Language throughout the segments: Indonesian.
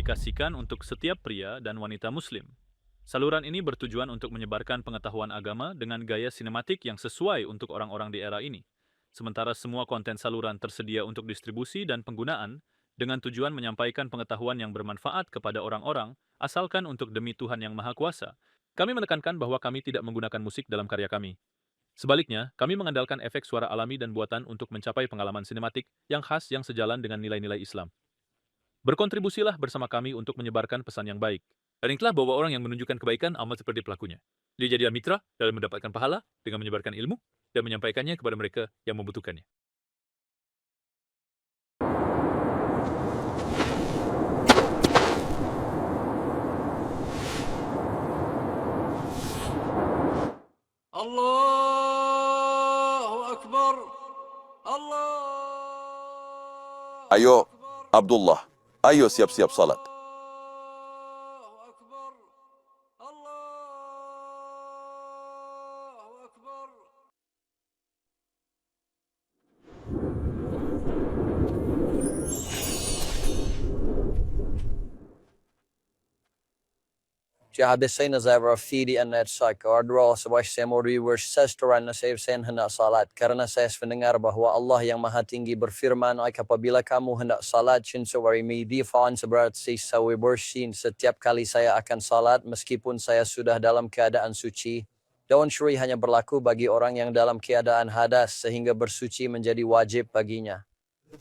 didedikasikan untuk setiap pria dan wanita muslim. Saluran ini bertujuan untuk menyebarkan pengetahuan agama dengan gaya sinematik yang sesuai untuk orang-orang di era ini. Sementara semua konten saluran tersedia untuk distribusi dan penggunaan dengan tujuan menyampaikan pengetahuan yang bermanfaat kepada orang-orang, asalkan untuk demi Tuhan Yang Maha Kuasa. Kami menekankan bahwa kami tidak menggunakan musik dalam karya kami. Sebaliknya, kami mengandalkan efek suara alami dan buatan untuk mencapai pengalaman sinematik yang khas yang sejalan dengan nilai-nilai Islam. Berkontribusilah bersama kami untuk menyebarkan pesan yang baik. Dan ingatlah bahwa orang yang menunjukkan kebaikan amat seperti pelakunya. Dia jadilah mitra dalam mendapatkan pahala dengan menyebarkan ilmu dan menyampaikannya kepada mereka yang membutuhkannya. Allahu Akbar. Allah. Ayo, Abdullah. Ayo siap-siap salat. Allahu Akbar. Allahu Akbar. Jahabisina Zavra Fidi and Net Sakardra Sabah Semori were sestoran na save sen hendak salat karena saya mendengar bahwa Allah yang Maha Tinggi berfirman apabila kamu hendak salat cinsawari midifan seberat sawi bersin setiap kali saya akan salat meskipun saya sudah dalam keadaan suci. Daun syuri hanya berlaku bagi orang yang dalam keadaan hadas sehingga bersuci menjadi wajib baginya.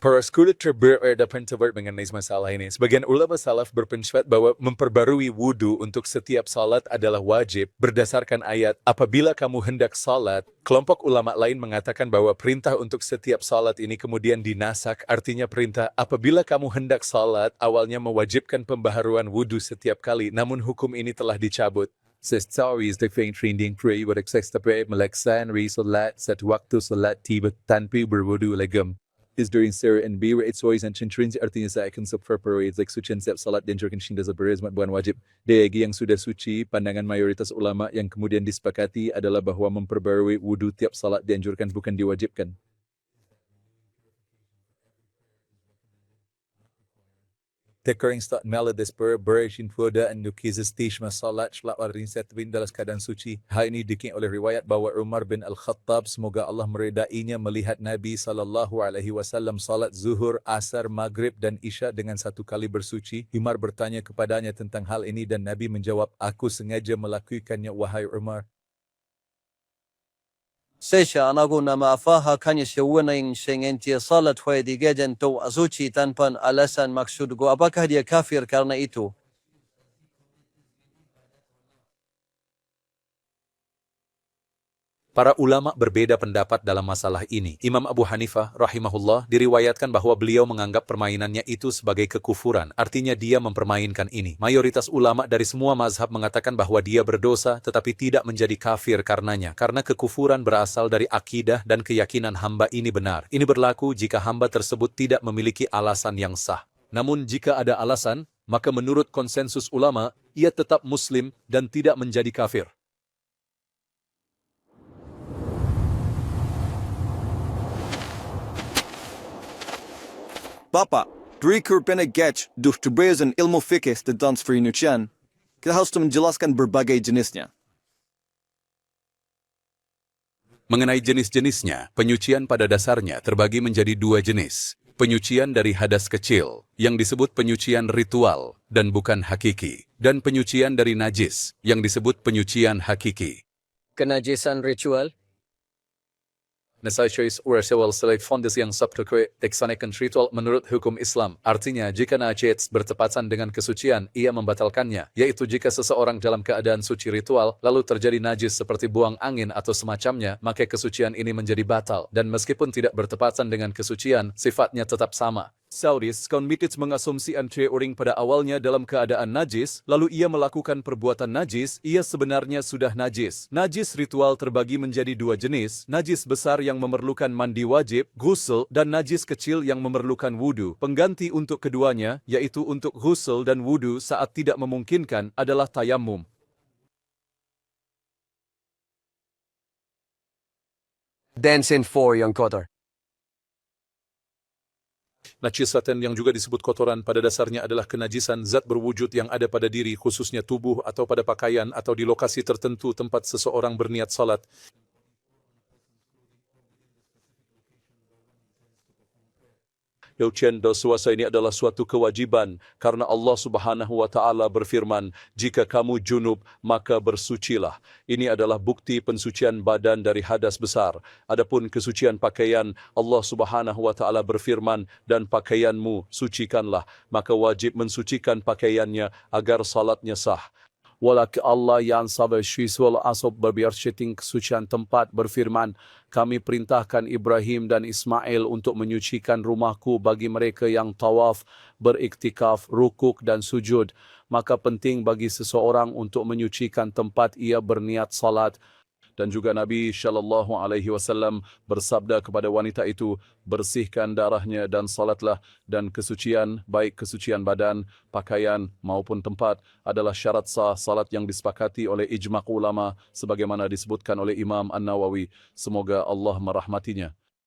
Para scholar berpendapat mengenai masalah ini. Sebagian ulama salaf berpendapat bahwa memperbarui wudhu untuk setiap salat adalah wajib berdasarkan ayat, apabila kamu hendak salat. Kelompok ulama lain mengatakan bahwa perintah untuk setiap salat ini kemudian dinasak, artinya perintah apabila kamu hendak salat awalnya mewajibkan pembaharuan wudhu setiap kali, namun hukum ini telah dicabut. Sestaris trending pray bersekstabay melaksanai salat satu waktu salat tiba tanpa berwudu legam. Is during Sarah and B where it's always and intrinsic artinya saya akan subperparades like suci setiap salat dan jurkan shinda zabarizmat bukan wajib. Degi yang sudah suci, pandangan mayoritas ulama yang kemudian disepakati adalah bahwa memperbarui wudu tiap salat dianjurkan bukan diwajibkan. Dekering stat melodis berishin foda and nukizis tishma salat shlak warin setwin dalam keadaan suci. Hal ini dikin oleh riwayat bahwa Umar bin Al-Khattab semoga Allah meridainya melihat Nabi SAW salat zuhur, asar, maghrib dan isya dengan satu kali bersuci. Umar bertanya kepadanya tentang hal ini dan Nabi menjawab, aku sengaja melakukannya wahai Umar. Sesha anagu nama afaha kanya siwana yang sengentia salat huay digajan to azuci tanpa alasan maksudku apakah dia kafir karena itu? Para ulama berbeda pendapat dalam masalah ini. Imam Abu Hanifah rahimahullah diriwayatkan bahwa beliau menganggap permainannya itu sebagai kekufuran, artinya dia mempermainkan ini. Mayoritas ulama dari semua mazhab mengatakan bahwa dia berdosa tetapi tidak menjadi kafir karenanya, karena kekufuran berasal dari akidah dan keyakinan hamba ini benar. Ini berlaku jika hamba tersebut tidak memiliki alasan yang sah. Namun jika ada alasan, maka menurut konsensus ulama, ia tetap muslim dan tidak menjadi kafir. Bapak, diriku penegak berbagai ilmu fikih dan penucian. Kita harus menjelaskan berbagai jenisnya. Mengenai jenis-jenisnya, penyucian pada dasarnya terbagi menjadi dua jenis. Penyucian dari hadas kecil, yang disebut penyucian ritual dan bukan hakiki. Dan penyucian dari najis, yang disebut penyucian hakiki. Kenajisan ritual? Nasaisyais urasawal selai fondasi yang subtokwe teksanekan ritual menurut hukum Islam. Artinya, jika najis bertepatan dengan kesucian, ia membatalkannya. Yaitu jika seseorang dalam keadaan suci ritual, lalu terjadi najis seperti buang angin atau semacamnya, maka kesucian ini menjadi batal. Dan meskipun tidak bertepatan dengan kesucian, sifatnya tetap sama. Saudis, kaum mitits mengasumsi antri orang pada awalnya dalam keadaan najis, lalu ia melakukan perbuatan najis, ia sebenarnya sudah najis. Najis ritual terbagi menjadi dua jenis, najis besar yang memerlukan mandi wajib, ghusl, dan najis kecil yang memerlukan wudu. Pengganti untuk keduanya, yaitu untuk ghusl dan wudu saat tidak memungkinkan, adalah tayammum. Dancing for yang kotor. Najisatan yang juga disebut kotoran pada dasarnya adalah kenajisan zat berwujud yang ada pada diri, khususnya tubuh atau pada pakaian atau di lokasi tertentu tempat seseorang berniat salat. Ujian dan puasa ini adalah suatu kewajiban karena Allah Subhanahu wa taala berfirman, "Jika kamu junub, maka bersucilah." Ini adalah bukti pensucian badan dari hadas besar. Adapun kesucian pakaian, Allah Subhanahu wa taala berfirman, "Dan pakaianmu sucikanlah." Maka wajib mensucikan pakaiannya agar salatnya sah. Walaki Allah yang sabar syiswal asob berbiarsyting kesucian tempat berfirman, kami perintahkan Ibrahim dan Ismail untuk menyucikan rumahku bagi mereka yang tawaf, beriktikaf, rukuk dan sujud. Maka penting bagi seseorang untuk menyucikan tempat ia berniat salat. Dan juga Nabi SAW bersabda kepada wanita itu, bersihkan darahnya dan salatlah, dan kesucian, baik kesucian badan, pakaian maupun tempat, adalah syarat sah salat yang disepakati oleh ijma' ulama sebagaimana disebutkan oleh Imam An-Nawawi. Semoga Allah merahmatinya.